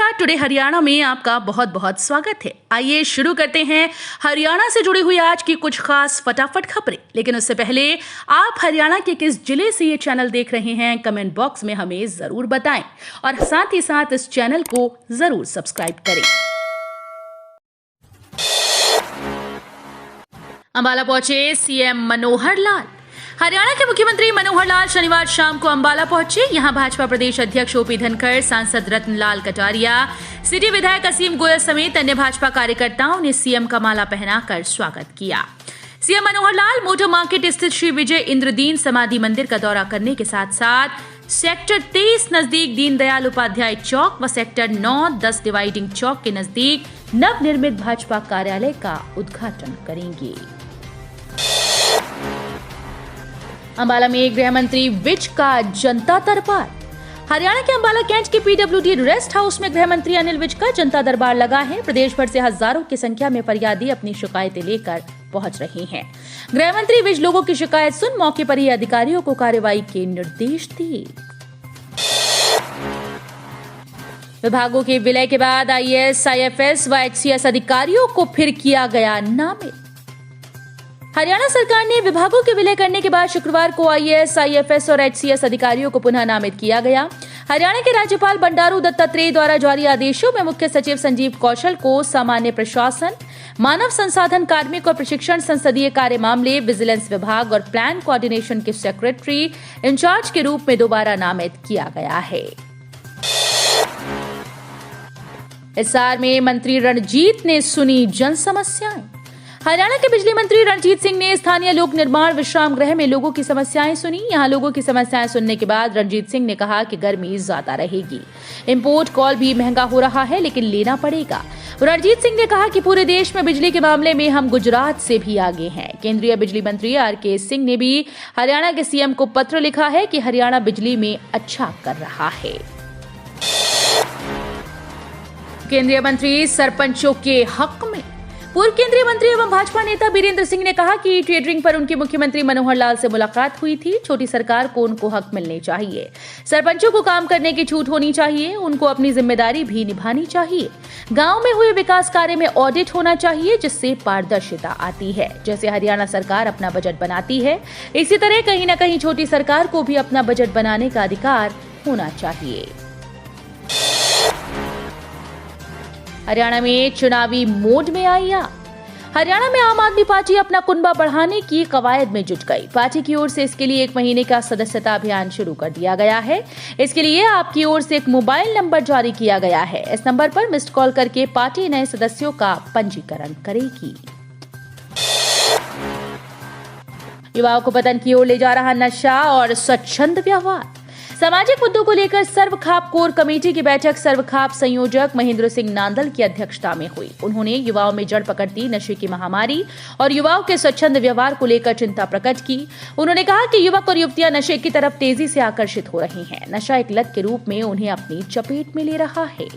नमस्कार। टुडे हरियाणा में आपका बहुत बहुत स्वागत है। आइए शुरू करते हैं हरियाणा से जुड़ी हुई आज की कुछ खास फटाफट खबरें। लेकिन उससे पहले आप हरियाणा के किस जिले से ये चैनल देख रहे हैं कमेंट बॉक्स में हमें जरूर बताएं और साथ ही साथ इस चैनल को जरूर सब्सक्राइब करें। अंबाला पहुंचे सीएम मनोहर लाल। हरियाणा के मुख्यमंत्री मनोहर लाल शनिवार शाम को अंबाला पहुंचे। यहां भाजपा प्रदेश अध्यक्ष ओपी धनखड़, सांसद रत्नलाल कटारिया, सिटी विधायक असीम गोयल समेत अन्य भाजपा कार्यकर्ताओं ने सीएम का माला पहनाकर स्वागत किया। CM Manohar Lal motor market स्थित श्री विजय इंद्रदीन समाधि मंदिर का दौरा करने के साथ साथ सेक्टर 23 नजदीक दीनदयाल उपाध्याय चौक व सेक्टर 9-10 डिवाइडिंग चौक के नजदीक नवनिर्मित भाजपा कार्यालय का उद्घाटन करेंगे। अंबाला में गृह मंत्री विज का जनता दरबार। हरियाणा के अंबाला कैंट के पीडब्ल्यूडी रेस्ट हाउस में गृह मंत्री अनिल विज का जनता दरबार लगा है। प्रदेश भर से हजारों की संख्या में फरियादी अपनी शिकायतें लेकर पहुंच रहे हैं। गृह मंत्री विज लोगों की शिकायत सुन मौके पर ही अधिकारियों को कार्रवाई के निर्देश दिए। विभागों के विलय के बाद आईएएस, आईएफएस व एचसीएस अधिकारियों को फिर किया गया नामित। हरियाणा सरकार ने विभागों के विलय करने के बाद शुक्रवार को आईएएस, आईएफएस और एचसीएस अधिकारियों को पुनः नामित किया गया। हरियाणा के राज्यपाल बंडारू दत्तात्रेय द्वारा जारी आदेशों में मुख्य सचिव संजीव कौशल को सामान्य प्रशासन, मानव संसाधन कार्मिक और प्रशिक्षण, संसदीय कार्य मामले, विजिलेंस विभाग और प्लान कोऑर्डिनेशन के सेक्रेटरी इंचार्ज के रूप में दोबारा नामित किया गया है। हिसार में मंत्री रणजीत ने सुनी जन समस्याएं। हरियाणा के बिजली मंत्री रणजीत सिंह ने स्थानीय लोक निर्माण विश्राम गृह में लोगों की समस्याएं सुनी। यहां लोगों की समस्याएं सुनने के बाद रणजीत सिंह ने कहा कि गर्मी ज्यादा रहेगी, इंपोर्ट कॉल भी महंगा हो रहा है लेकिन लेना पड़ेगा। रणजीत सिंह ने कहा कि पूरे देश में बिजली के मामले में हम गुजरात से भी आगे हैं। केंद्रीय बिजली मंत्री आरके सिंह ने भी हरियाणा के सीएम को पत्र लिखा है कि हरियाणा बिजली में अच्छा कर रहा है। केंद्रीय मंत्री सरपंचों के हक में। पूर्व केंद्रीय मंत्री एवं भाजपा नेता बीरेंद्र सिंह ने कहा कि टेंडरिंग पर उनकी मुख्यमंत्री मनोहर लाल से मुलाकात हुई थी। छोटी सरकार को उनको हक मिलने चाहिए। सरपंचों को काम करने की छूट होनी चाहिए। उनको अपनी जिम्मेदारी भी निभानी चाहिए। गांव में हुए विकास कार्य में ऑडिट होना चाहिए जिससे पारदर्शिता आती है। जैसे हरियाणा सरकार अपना बजट बनाती है, इसी तरह कहीं न कहीं छोटी सरकार को भी अपना बजट बनाने का अधिकार होना चाहिए। हरियाणा में चुनावी मोड में आई आप। हरियाणा में आम आदमी पार्टी अपना कुनबा बढ़ाने की कवायद में जुट गई। पार्टी की ओर से इसके लिए 1 महीने का सदस्यता अभियान शुरू कर दिया गया है। इसके लिए आपकी ओर से एक मोबाइल नंबर जारी किया गया है। इस नंबर पर मिस्ड कॉल करके पार्टी नए सदस्यों का पंजीकरण करेगी। युवाओं को पतन की ओर ले जा रहा नशा और स्वच्छंद व्यवहार। सामाजिक मुद्दों को लेकर सर्वखाप कोर कमेटी की बैठक सर्वखाप संयोजक महेंद्र सिंह नांदल की अध्यक्षता में हुई। उन्होंने युवाओं में जड़ पकड़ती नशे की महामारी और युवाओं के स्वच्छंद व्यवहार को लेकर चिंता प्रकट की। उन्होंने कहा कि युवक और युवतियां नशे की तरफ तेजी से आकर्षित हो रही हैं। नशा एक लत के रूप में उन्हें अपनी चपेट में ले रहा है।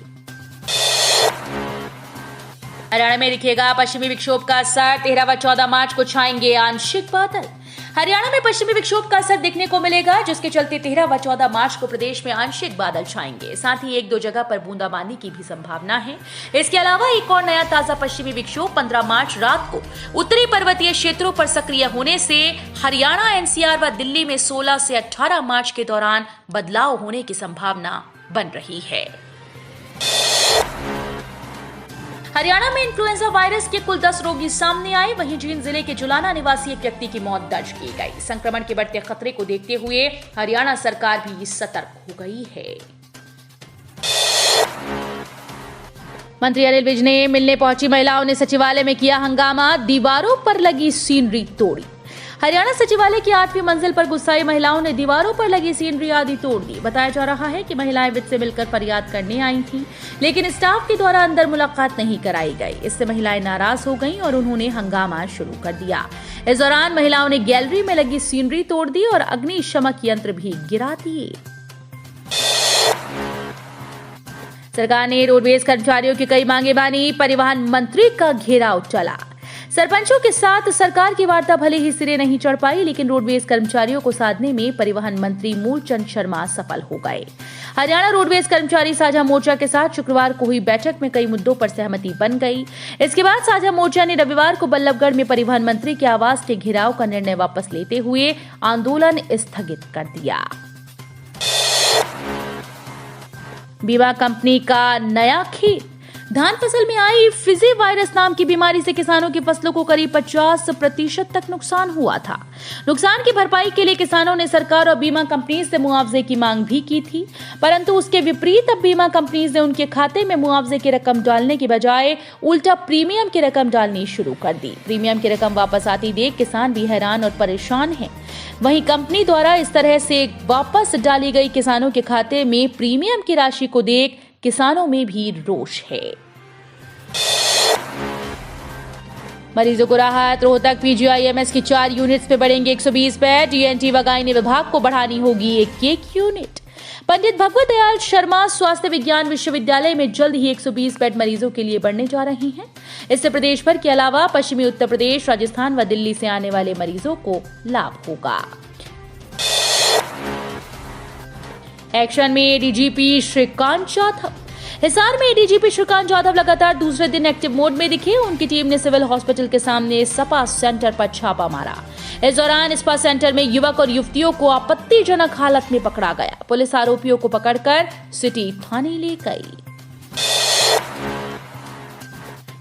हरियाणा में दिखेगा पश्चिमी विक्षोभ का असर। 13 व 14 मार्च को छाएंगे आंशिक बादल। हरियाणा में पश्चिमी विक्षोभ का असर दिखने को मिलेगा, जिसके चलते 13 व 14 मार्च को प्रदेश में आंशिक बादल छाएंगे। साथ ही 1-2 जगह पर बूंदाबांदी की भी संभावना है। इसके अलावा एक और नया ताजा पश्चिमी विक्षोभ 15 मार्च रात को उत्तरी पर्वतीय क्षेत्रों पर सक्रिय होने से हरियाणा, एनसीआर व दिल्ली में 16 से 18 मार्च के दौरान बदलाव होने की संभावना बन रही है। हरियाणा में इन्फ्लुएंजा वायरस के कुल 10 रोगी सामने आए। वहीं जींद जिले के जुलाना निवासी एक व्यक्ति की मौत दर्ज की गई। संक्रमण के बढ़ते खतरे को देखते हुए हरियाणा सरकार भी सतर्क हो गई है। मंत्री अनिल विज ने मिलने पहुंची महिलाओं ने सचिवालय में किया हंगामा। दीवारों पर लगी सीनरी तोड़ी। हरियाणा सचिवालय की 8वीं मंजिल पर गुस्साई महिलाओं ने दीवारों पर लगी सीनरी आदि तोड़ दी। बताया जा रहा है कि महिलाएं विज से मिलकर फरियाद करने आई थीं, लेकिन स्टाफ के द्वारा अंदर मुलाकात नहीं कराई गई। इससे महिलाएं नाराज हो गईं और उन्होंने हंगामा शुरू कर दिया। इस दौरान महिलाओं ने गैलरी में लगी सीनरी तोड़ दी और अग्निशमक यंत्र भी गिरा दिए। सरकार ने रोडवेज कर्मचारियों की कई मांगे मानी। परिवहन मंत्री का घेराव चला। सरपंचों के साथ सरकार की वार्ता भले ही सिरे नहीं चढ़ पाई, लेकिन रोडवेज कर्मचारियों को साधने में परिवहन मंत्री मूलचंद शर्मा सफल हो गए। हरियाणा रोडवेज कर्मचारी साझा मोर्चा के साथ शुक्रवार को हुई बैठक में कई मुद्दों पर सहमति बन गई। इसके बाद साझा मोर्चा ने रविवार को बल्लभगढ़ में परिवहन मंत्री के आवास के घेराव का निर्णय वापस लेते हुए आंदोलन स्थगित कर दिया। बीमा कंपनी का नया खेल। धान फसल में आई फिजी वायरस नाम की बीमारी से किसानों की फसलों को करीब 50% तक नुकसान हुआ था। नुकसान की भरपाई के लिए किसानों ने सरकार और बीमा कंपनी से मुआवजे की मांग भी की थी, परंतु उसके विपरीत अब बीमा कंपनी ने उनके खाते में मुआवजे की रकम डालने की बजाय उल्टा प्रीमियम की रकम डालनी शुरू कर दी। प्रीमियम की रकम वापस आती देख किसान भी हैरान और परेशान हैं। वहीं कंपनी द्वारा इस तरह से वापस डाली गई किसानों के खाते में प्रीमियम की राशि को देख किसानों में भी रोष है। मरीजों को राहत। रोहतक पीजीआईएमएस की 4 यूनिट्स पे बढ़ेंगे 120 बेड। ईएनटी व गायनी विभाग को बढ़ानी होगी एक यूनिट। पंडित भगवत दयाल शर्मा स्वास्थ्य विज्ञान विश्वविद्यालय में जल्द ही 120 बेड मरीजों के लिए बढ़ने जा रही हैं। इससे प्रदेश भर के अलावा पश्चिमी उत्तर प्रदेश, राजस्थान व दिल्ली से आने वाले मरीजों को लाभ होगा। एक्शन में एडीजीपी श्रीकांत जाधव। हिसार में एडीजीपी श्रीकांत जाधव लगातार दूसरे दिन एक्टिव मोड में दिखे। उनकी टीम ने सिविल हॉस्पिटल के सामने स्पा सेंटर पर छापा मारा। इस दौरान स्पा सेंटर में युवक और युवतियों को आपत्तिजनक हालत में पकड़ा गया। पुलिस आरोपियों को पकड़कर सिटी थाने ले गई।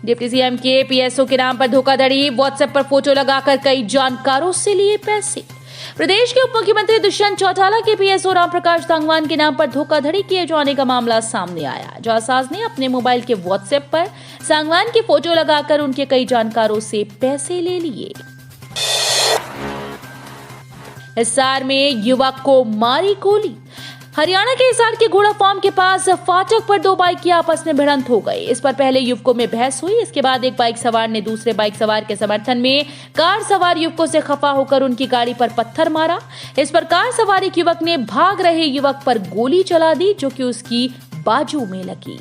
डिप्टी सीएम के पीएसओ के नाम पर धोखाधड़ी। व्हाट्सएप पर फोटो लगाकर कई जानकारों से लिए पैसे। प्रदेश के उप मुख्यमंत्री दुष्यंत चौटाला के पीएसओ रामप्रकाश सांगवान के नाम पर धोखाधड़ी किए जाने का मामला सामने आया। जांच ने अपने मोबाइल के व्हाट्सएप पर सांगवान की फोटो लगाकर उनके कई जानकारों से पैसे ले लिए। हिसार में युवक को मारी गोली। हरियाणा के हिसार के घोड़ा फार्म के पास फाटक पर 2 बाइक की आपस में भिड़ंत हो गई। इस पर पहले युवकों में बहस हुई। इसके बाद एक बाइक सवार ने दूसरे बाइक सवार के समर्थन में कार सवार युवकों से खफा होकर उनकी गाड़ी पर पत्थर मारा। इस पर कार सवार एक युवक ने भाग रहे युवक पर गोली चला दी, जो कि उसकी बाजू में लगी।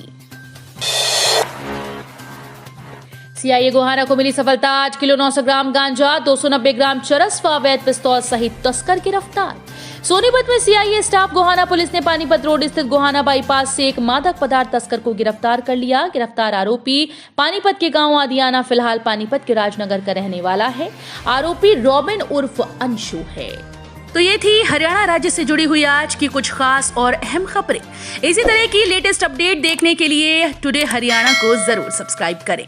सीआईए गोहाना को मिली सफलता। 8 किलो 900 ग्राम गांजा, 290 ग्राम चरस व अवैध पिस्तौल सहित तस्कर गिरफ्तार। सोनीपत में सीआईए स्टाफ गोहाना पुलिस ने पानीपत रोड स्थित गोहाना बाईपास से एक मादक पदार्थ तस्कर को गिरफ्तार कर लिया। गिरफ्तार आरोपी पानीपत के गांव आदियाना फिलहाल पानीपत के राजनगर का रहने वाला है। आरोपी रॉबिन उर्फ अंशु है। तो ये थी हरियाणा राज्य से जुड़ी हुई आज की कुछ खास और अहम खबरें। इसी तरह की लेटेस्ट अपडेट देखने के लिए टुडे हरियाणा को जरूर सब्सक्राइब करें।